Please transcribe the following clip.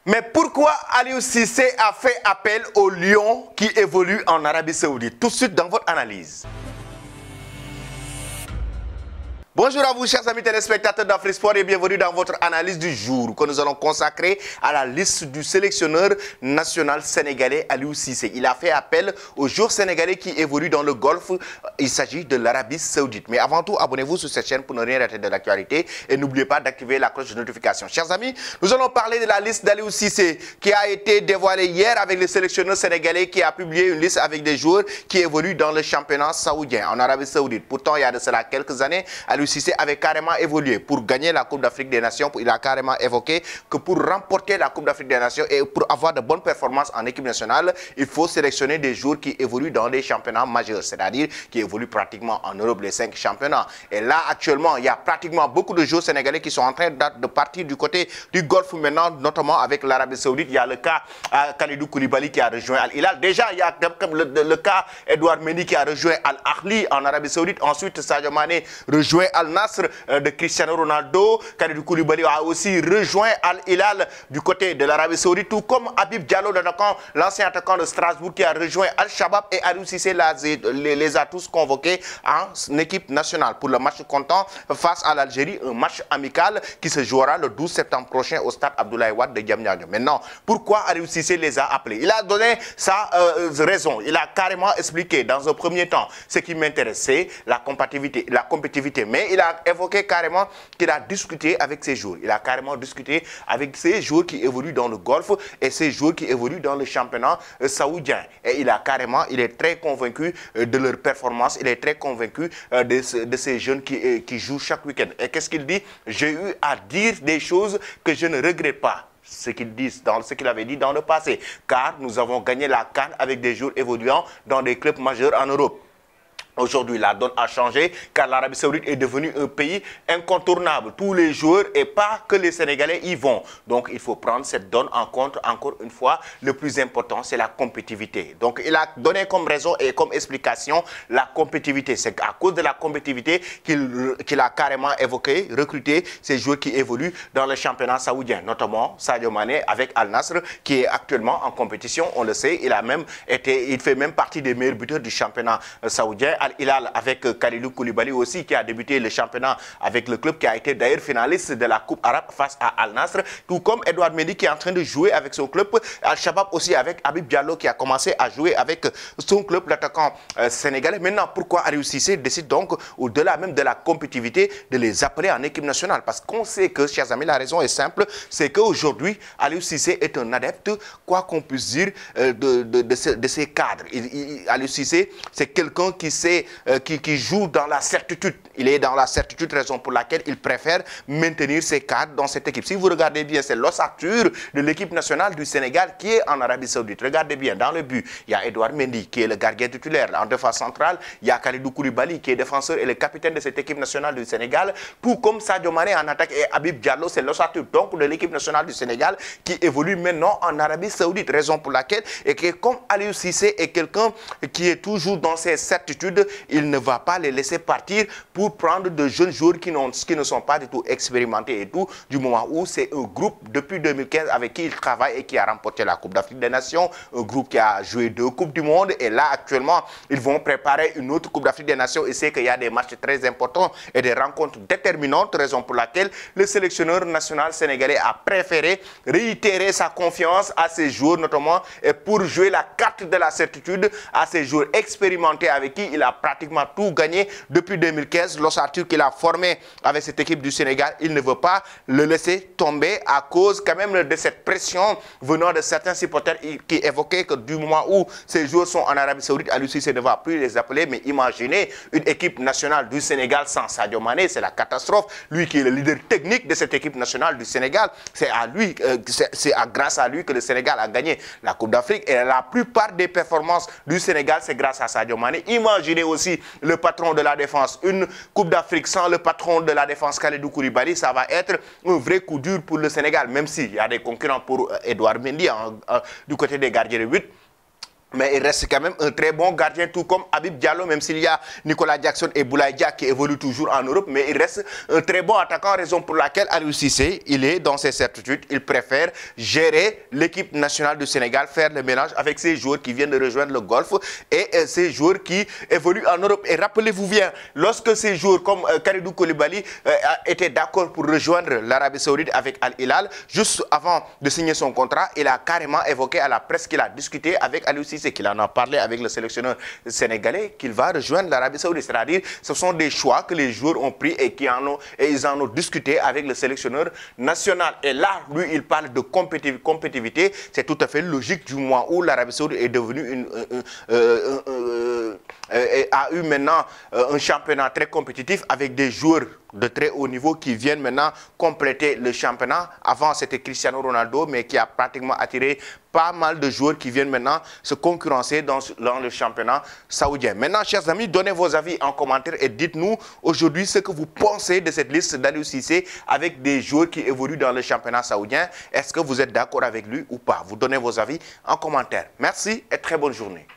Mais pourquoi Aliou Cissé a fait appel aux Lions qui évoluent en Arabie Saoudite? Tout de suite dans votre analyse. Bonjour à vous, chers amis téléspectateurs d'Afrique Sport, et bienvenue dans votre analyse du jour que nous allons consacrer à la liste du sélectionneur national sénégalais Aliou Cissé. Il a fait appel aux joueurs sénégalais qui évoluent dans le Golfe. Il s'agit de l'Arabie Saoudite. Mais avant tout, abonnez-vous sur cette chaîne pour ne rien rater de l'actualité et n'oubliez pas d'activer la cloche de notification. Chers amis, nous allons parler de la liste d'Aliou Cissé qui a été dévoilée hier avec le sélectionneur sénégalais qui a publié une liste avec des joueurs qui évoluent dans le championnat saoudien en Arabie Saoudite. Pourtant, il y a de cela quelques années, Aliou Cissé avait carrément évolué pour gagner la Coupe d'Afrique des Nations. Il a carrément évoqué que pour remporter la Coupe d'Afrique des Nations et pour avoir de bonnes performances en équipe nationale, il faut sélectionner des joueurs qui évoluent dans des championnats majeurs, c'est-à-dire qui évoluent pratiquement en Europe, les 5 championnats. Et là, actuellement, il y a pratiquement beaucoup de joueurs sénégalais qui sont en train de partir du côté du Golfe maintenant, notamment avec l'Arabie Saoudite. Il y a le cas Kalidou Koulibaly qui a rejoint Al Hilal. Déjà, il y a le cas Edouard Mendy qui a rejoint Al Ahly en Arabie Saoudite. Ensuite, Sadio Mané rejoint Al Nasr de Cristiano Ronaldo. Kalidou Koulibaly a aussi rejoint Al Hilal du côté de l'Arabie Saoudite, tout comme Habib Diallo, l'ancien attaquant de Strasbourg qui a rejoint Al Shabab, et Aliou Cissé les a tous convoqués en équipe nationale pour le match comptant face à l'Algérie, un match amical qui se jouera le 12 septembre prochain au stade Abdoulaye Wade de Diamniadio. Maintenant, pourquoi Aliou Cissé les a appelés? Il a donné sa raison. Il a carrément expliqué dans un premier temps ce qui m'intéressait, la compétitivité, mais il a évoqué carrément qu'il a discuté avec ces joueurs. Il a carrément discuté avec ces joueurs qui évoluent dans le Golfe et ces joueurs qui évoluent dans le championnat saoudien. Et il est très convaincu de leur performance. Il est très convaincu de ces jeunes qui jouent chaque week-end. Et qu'est-ce qu'il dit? J'ai eu à dire des choses que je ne regrette pas. Ce qu'il avait dit dans le passé. Car nous avons gagné la CAN avec des joueurs évoluant dans des clubs majeurs en Europe. Aujourd'hui, la donne a changé car l'Arabie Saoudite est devenue un pays incontournable. Tous les joueurs et pas que les Sénégalais y vont. Donc, il faut prendre cette donne en compte. Encore une fois, le plus important, c'est la compétitivité. Donc, il a donné comme raison et comme explication la compétitivité. C'est à cause de la compétitivité qu'il a carrément évoqué, recruter ces joueurs qui évoluent dans le championnat saoudien, notamment Sadio Mané avec Al Nasr, qui est actuellement en compétition. On le sait, il fait même partie des meilleurs buteurs du championnat saoudien. Al Hilal avec Kalidou Koulibaly aussi, qui a débuté le championnat avec le club, qui a été d'ailleurs finaliste de la Coupe arabe face à Al Nasr, tout comme Edouard Mendy qui est en train de jouer avec son club, Al Shabab aussi avec Habib Diallo qui a commencé à jouer avec son club, l'attaquant sénégalais. Maintenant, pourquoi Aliou Cissé décide donc, au-delà même de la compétitivité, de les appeler en équipe nationale? Parce qu'on sait que, chers amis, la raison est simple, c'est qu'aujourd'hui, Aliou Cissé est un adepte, quoi qu'on puisse dire, de ses cadres. Aliou Cissé, c'est quelqu'un qui joue dans la certitude. Il est dans la certitude, raison pour laquelle il préfère maintenir ses cadres dans cette équipe. Si vous regardez bien, c'est l'ossature de l'équipe nationale du Sénégal qui est en Arabie Saoudite. Regardez bien, dans le but, il y a Edouard Mendy qui est le gardien titulaire. En défense centrale, il y a Kalidou Koulibaly qui est défenseur et le capitaine de cette équipe nationale du Sénégal. Tout comme Sadio Mané en attaque et Habib Diallo, c'est l'ossature donc de l'équipe nationale du Sénégal qui évolue maintenant en Arabie Saoudite. Raison pour laquelle, et que comme Aliou Cissé est quelqu'un qui est toujours dans ses certitudes, il ne va pas les laisser partir pour prendre de jeunes joueurs qui ne sont pas du tout expérimentés et tout, du moment où c'est un groupe depuis 2015 avec qui il travaille et qui a remporté la Coupe d'Afrique des Nations, un groupe qui a joué 2 Coupes du Monde, et là actuellement ils vont préparer une autre Coupe d'Afrique des Nations, et c'est qu'il y a des matchs très importants et des rencontres déterminantes, raison pour laquelle le sélectionneur national sénégalais a préféré réitérer sa confiance à ses joueurs, notamment et pour jouer la carte de la certitude à ces joueurs expérimentés avec qui il a pratiquement tout gagné depuis 2015. L'ossature qu'il a formé avec cette équipe du Sénégal, il ne veut pas le laisser tomber à cause quand même de cette pression venant de certains supporters qui évoquaient que du moment où ces joueurs sont en Arabie Saoudite, Aliou Cissé ne va plus les appeler. Mais imaginez une équipe nationale du Sénégal sans Sadio Mané, c'est la catastrophe. Lui qui est le leader technique de cette équipe nationale du Sénégal, c'est grâce à lui que le Sénégal a gagné la Coupe d'Afrique, et la plupart des performances du Sénégal, c'est grâce à Sadio Mané. Imaginez aussi le patron de la défense. Une Coupe d'Afrique sans le patron de la défense, Kalidou Koulibaly, ça va être un vrai coup dur pour le Sénégal, même s'il y a des concurrents pour Edouard Mendy du côté des gardiens de but. Mais il reste quand même un très bon gardien, tout comme Habib Diallo, même s'il y a Nicolas Jackson et Boulaye Dia qui évoluent toujours en Europe, mais il reste un très bon attaquant, raison pour laquelle Aliou Cissé, il est dans ses certitudes, il préfère gérer l'équipe nationale du Sénégal, faire le mélange avec ces joueurs qui viennent de rejoindre le Golfe et ces joueurs qui évoluent en Europe. Et rappelez-vous bien, lorsque ces joueurs comme Kalidou Koulibaly étaient d'accord pour rejoindre l'Arabie Saoudite avec Al Hilal, juste avant de signer son contrat, il a carrément évoqué à la presse qu'il a discuté avec Aliou Cissé, qu'il en a parlé avec le sélectionneur sénégalais, qu'il va rejoindre l'Arabie Saoudite. C'est-à-dire, ce sont des choix que les joueurs ont pris et ils en ont discuté avec le sélectionneur national. Et là, lui, il parle de compétitivité. C'est tout à fait logique du moment où l'Arabie Saoudite est devenue a eu maintenant un championnat très compétitif avec des joueurs de très haut niveau qui viennent maintenant compléter le championnat. Avant, c'était Cristiano Ronaldo, mais qui a pratiquement attiré pas mal de joueurs qui viennent maintenant se concurrencer dans le championnat saoudien. Maintenant, chers amis, donnez vos avis en commentaire et dites-nous aujourd'hui ce que vous pensez de cette liste d'Aliou Cissé avec des joueurs qui évoluent dans le championnat saoudien. Est-ce que vous êtes d'accord avec lui ou pas? Vous donnez vos avis en commentaire. Merci et très bonne journée.